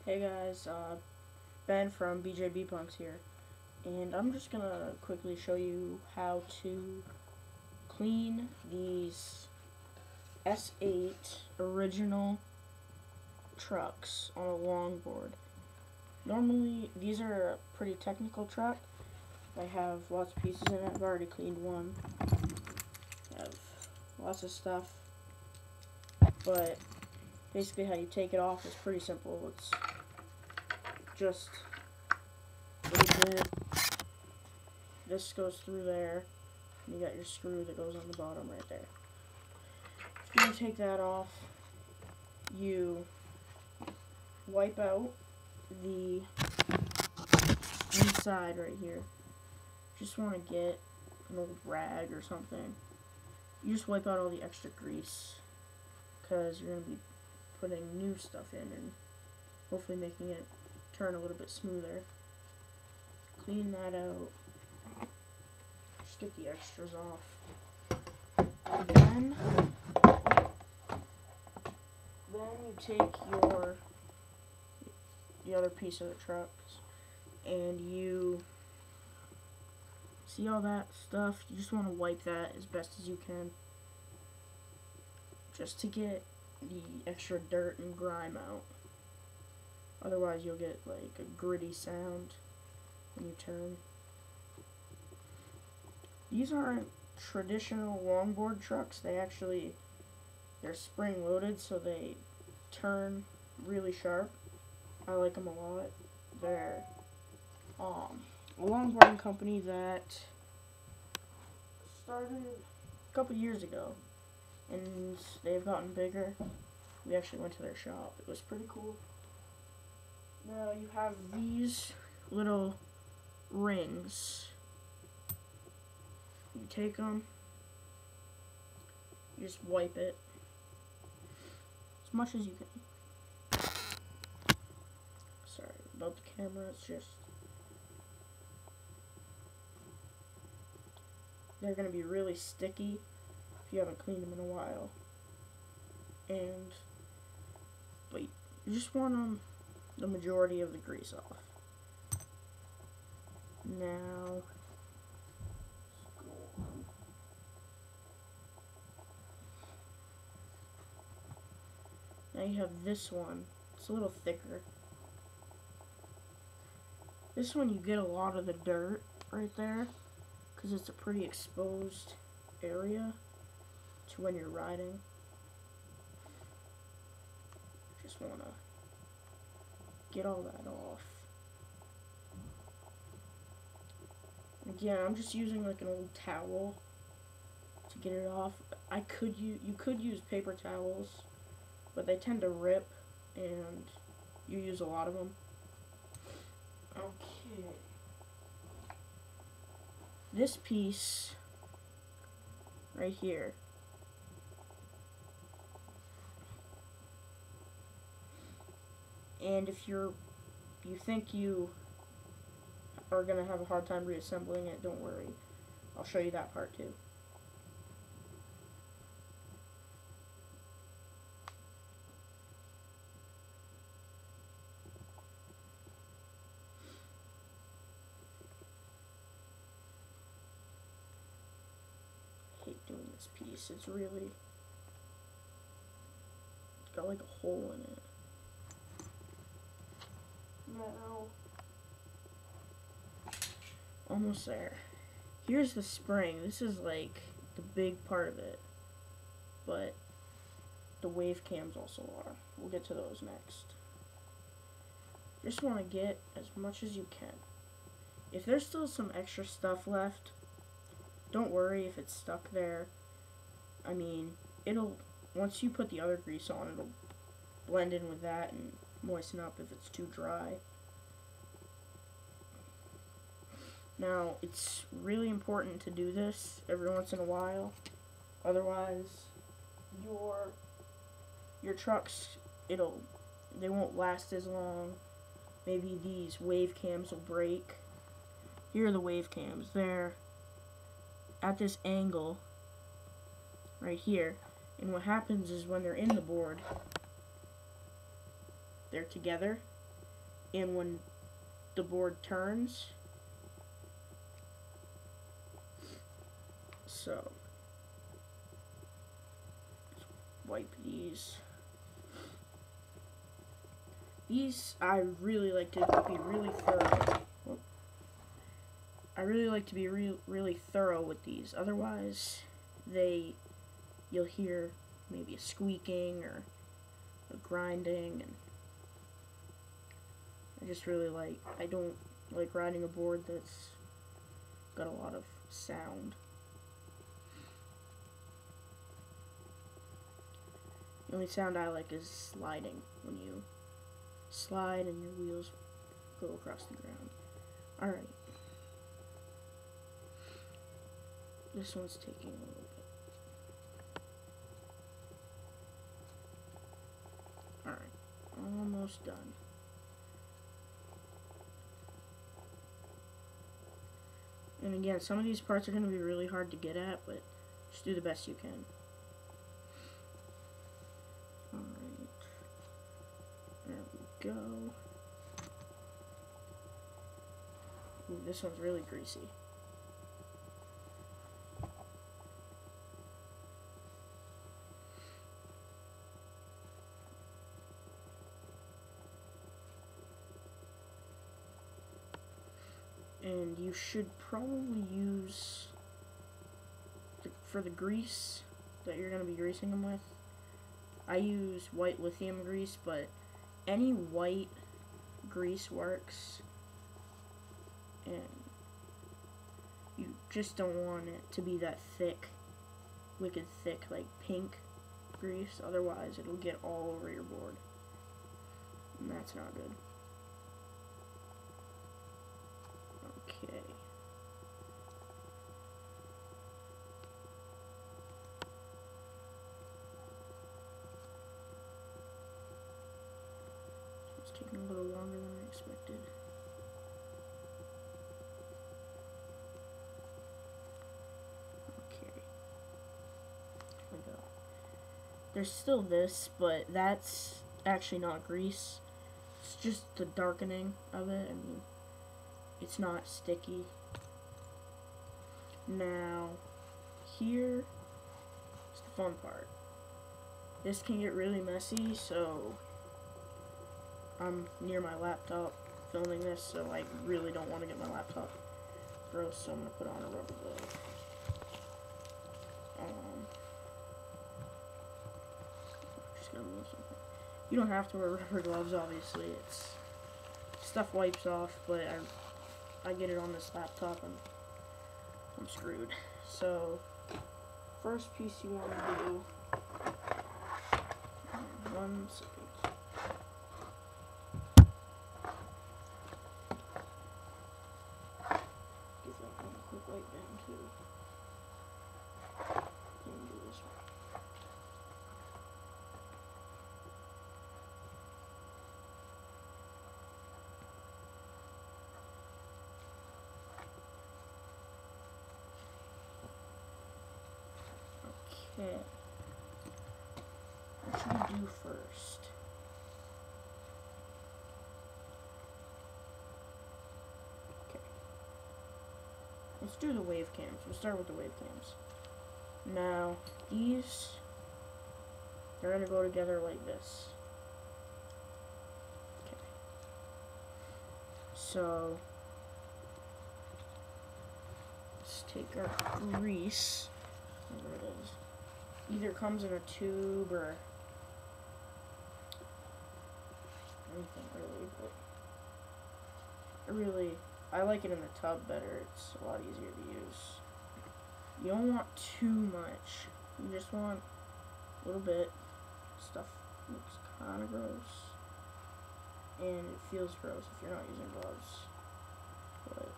Hey guys, Ben from BJB Punks here, and I'm just gonna quickly show you how to clean these S8 original trucks on a longboard. Normally, these are a pretty technical truck. They have lots of pieces in it. I've already cleaned one. I have lots of stuff, but basically how you take it off is pretty simple. It's just a little bit. This goes through there, and you got your screw that goes on the bottom right there. After you take that off, you wipe out the inside right here. Just want to get an old rag or something. You just wipe out all the extra grease, because you're going to be putting new stuff in and hopefully making it turn a little bit smoother. Clean that out. Just get the extras off. Then you take the other piece of the trucks, and you see all that stuff. You just want to wipe that as best as you can, just to get the extra dirt and grime out. Otherwise you'll get like a gritty sound when you turn. These aren't traditional longboard trucks. They're spring loaded, so they turn really sharp. I like them a lot. They're a longboarding company that started a couple years ago, and they've gotten bigger. We actually went to their shop. It was pretty cool. Now you have these little rings. You take them, you just wipe it as much as you can. Sorry about the camera, it's just, they're going to be really sticky if you haven't cleaned them in a while. But you just want the majority of the grease off. Now you have this one. It's a little thicker. This one you get a lot of the dirt right there, because it's a pretty exposed area to when you're riding. Just want to get all that off. Again, I'm just using like an old towel to get it off. You could use paper towels, but they tend to rip, and you use a lot of them. Okay. This piece right here, and if you think you are going to have a hard time reassembling it, don't worry. I'll show you that part too. I hate doing this piece. It's got like a hole in it. Now, almost there. Here's the spring. This is like the big part of it, but the wave cams also are. We'll get to those next. Just want to get as much as you can. If there's still some extra stuff left, don't worry if it's stuck there. I mean, once you put the other grease on, it'll blend in with that and moisten up if it's too dry. Now, it's really important to do this every once in a while. Otherwise, your trucks, they won't last as long. Maybe these wave cams will break. Here are the wave cams. They're at this angle right here, and what happens is when they're in the board, they're together, and when the board turns. So, wipe these. These, I really like to be really thorough. I really like to be really thorough with these. Otherwise, you'll hear maybe a squeaking or a grinding, and I don't like riding a board that's got a lot of sound. The only sound I like is sliding, when you slide and your wheels go across the ground. Alright. This one's taking a little bit. Alright, almost done. And again, some of these parts are going to be really hard to get at, but just do the best you can. Alright. There we go. Ooh, this one's really greasy. And you should probably use, for the grease that you're going to be greasing them with, I use white lithium grease, but any white grease works, and you just don't want it to be that thick, wicked thick, like pink grease, otherwise it'll get all over your board, and that's not good. Okay. It's taking a little longer than I expected. Okay. Here we go. There's still this, but that's actually not grease. It's just the darkening of it. I mean, it's not sticky. Now, here is the fun part. This can get really messy, so I'm near my laptop filming this, so I really don't want to get my laptop gross, so I'm going to put on a rubber glove. Just gonna move something. You don't have to wear rubber gloves, obviously. Stuff wipes off, but I get it on this laptop and I'm screwed. So, first piece you want to do, 1 second. Give that one a quick wipe down too. And do this one. Okay. What should we do first? Okay. Let's do the wave cams. We'll start with the wave cams. Now, these are going to go together like this. Okay. So, let's take our grease. Whatever it is. Either comes in a tube or anything really, but I like it in the tub better. It's a lot easier to use. You don't want too much. You just want a little bit. Stuff looks kind of gross, and it feels gross if you're not using gloves. But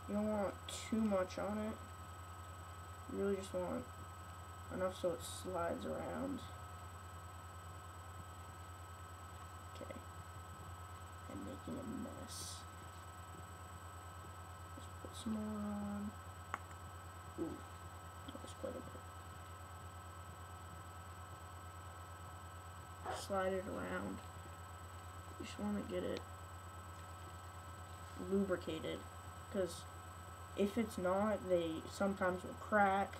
you don't want too much on it. You really just want enough so it slides around. Okay. I'm making a mess. Let's put some more on. Ooh, that was quite a bit. Slide it around. You just want to get it lubricated, because if it's not, they sometimes will crack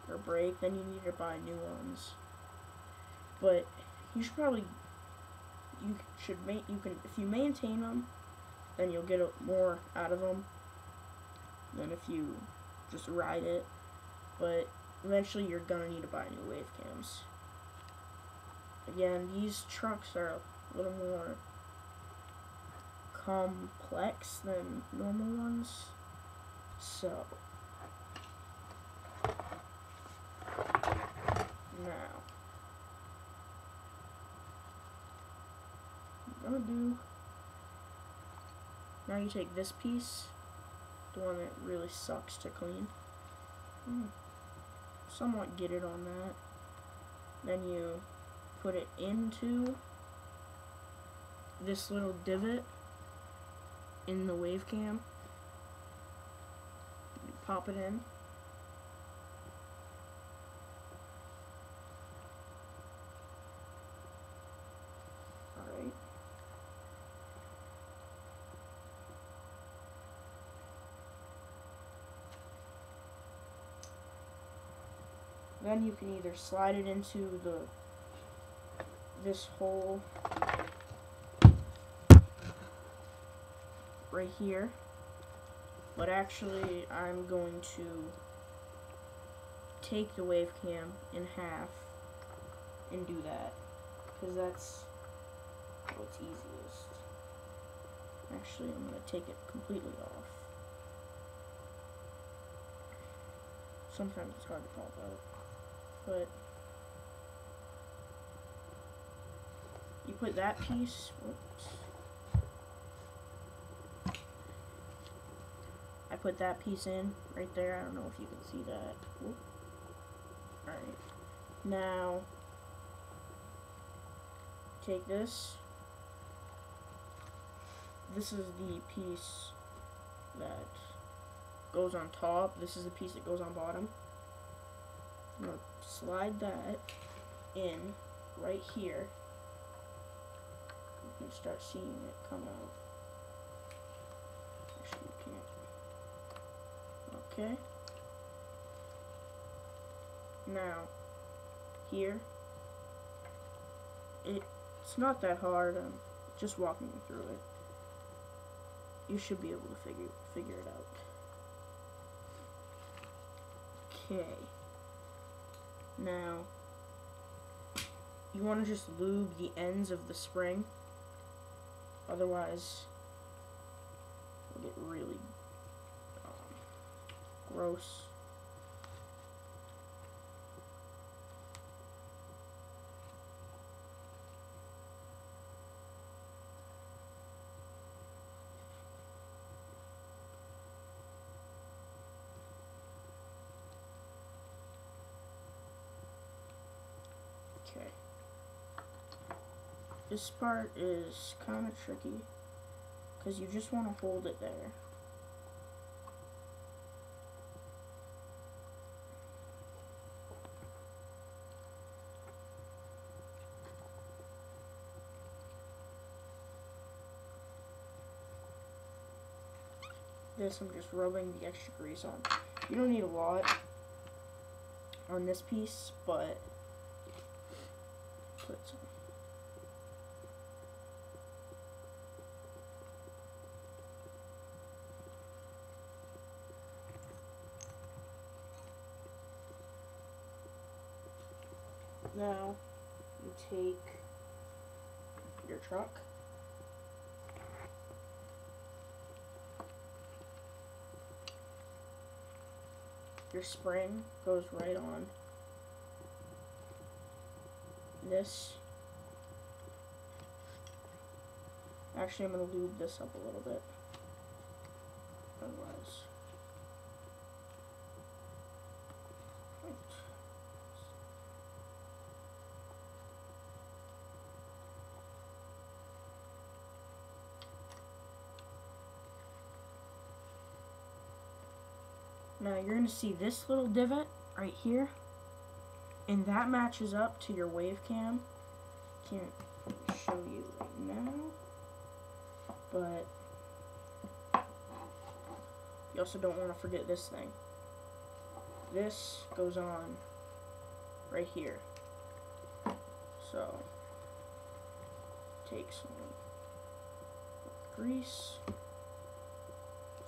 or break. Then you need to buy new ones. But you should probably, if you maintain them, then you'll get more out of them than if you just ride it. But eventually you're gonna need to buy new wave cams. Again, these trucks are a little more complex than normal ones, so now now you take this piece, the one that really sucks to clean, somewhat get it on that, then you put it into this little divot in the wave cam, you pop it in, alright. Then you can either slide it into this hole right here, but actually I'm going to take the wave cam in half and do that, because that's what's easiest. Actually, I'm going to take it completely off. Sometimes it's hard to pop out, but you put that piece, whoops, I put that piece in right there. I don't know if you can see that. Alright, now take this. This is the piece that goes on top. This is the piece that goes on bottom. I'm going to slide that in right here. You can start seeing it come out. Actually, you can't. Okay. Now, here, it's not that hard. I'm just walking you through it. You should be able to figure it out. Okay. Now, you want to just lube the ends of the spring. Otherwise, it'll get really gross. Okay. This part is kind of tricky because you just want to hold it there. This, I'm just rubbing the extra grease on. You don't need a lot on this piece, but put some. Now, you take your truck, your spring goes right on this. Actually, I'm going to lube this up a little bit. Otherwise. Right. Now you're going to see this little divot right here, and that matches up to your wave cam. Can't show you right now, but you also don't want to forget this thing. This goes on right here. So take some grease,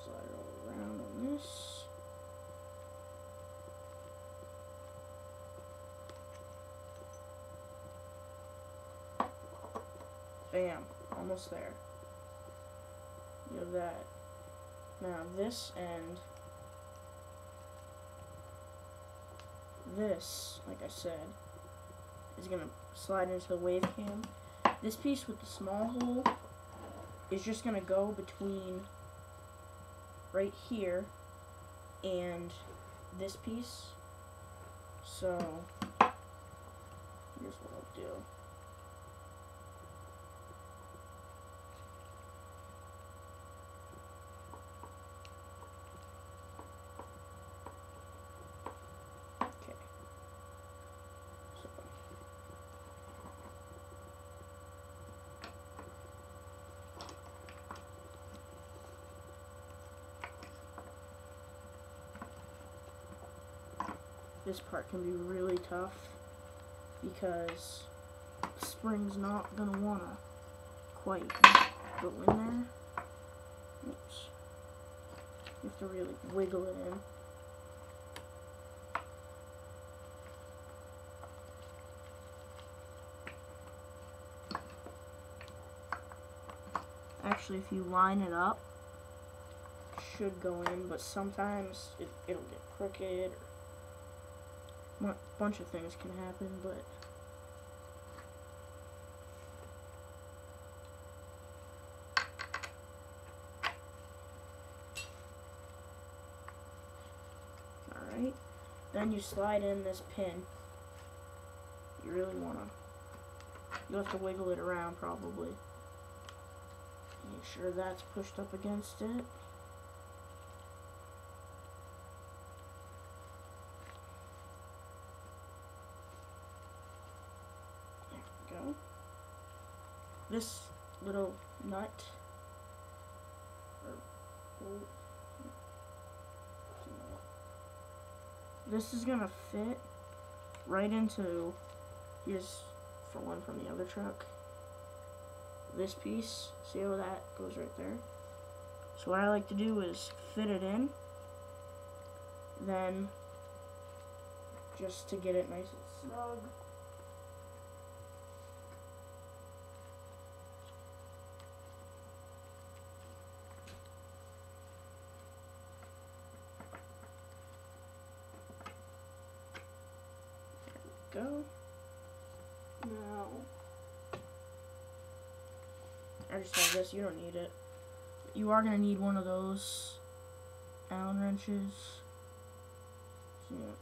slide it all around on this. Bam, almost there. You have that. Now this end, this, like I said, is going to slide into the wave cam. This piece with the small hole is just going to go between right here and this piece. So here's what I'll do. This part can be really tough because the spring's not going to want to quite go in there. Oops. You have to really wiggle it in. Actually, if you line it up, it should go in, but sometimes it'll get crooked, or a bunch of things can happen, but alright, then you slide in this pin. You really want to, you'll have to wiggle it around probably. Make sure that's pushed up against it. Go. This little nut or bolt, this is gonna fit right into, here's for one from the other truck, this piece. See how that goes right there? So what I like to do is fit it in, then just to get it nice and snug, go. Now, I just have this, you don't need it. You are going to need one of those Allen wrenches. So, 1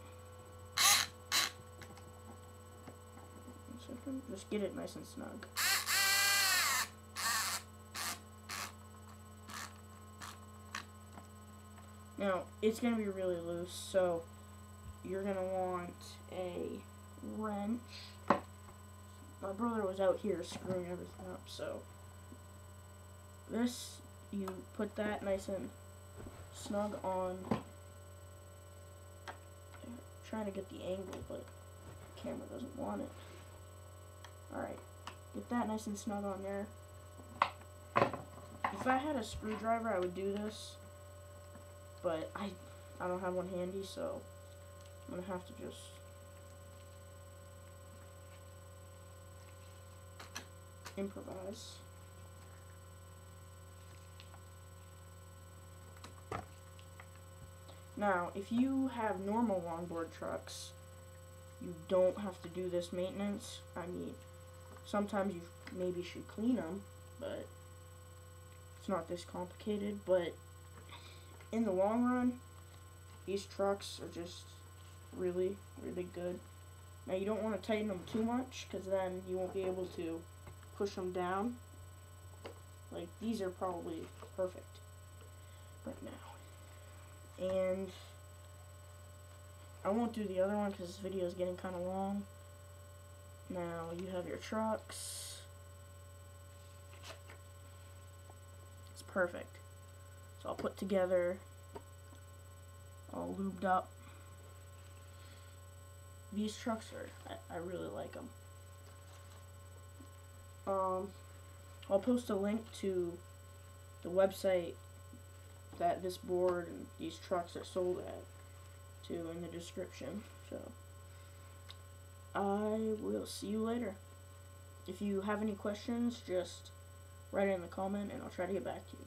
second. Just get it nice and snug. Now, it's going to be really loose, so you're going to want a wrench. My brother was out here screwing everything up, so this, you put that nice and snug on. I'm trying to get the angle, but the camera doesn't want it. Alright, get that nice and snug on there. If I had a screwdriver, I would do this, but I don't have one handy, so I'm going to have to just improvise. Now, if you have normal longboard trucks, you don't have to do this maintenance. I mean, sometimes you maybe should clean them, but it's not this complicated. But in the long run, these trucks are just really, really good. Now, you don't want to tighten them too much, because then you won't be able to push them down. Like, these are probably perfect right now. And I won't do the other one because this video is getting kind of long. Now you have your trucks. It's perfect. So I'll put together, all lubed up. These trucks I really like them. I'll post a link to the website that this board and these trucks are sold at too in the description. So I will see you later. If you have any questions, just write it in the comment and I'll try to get back to you.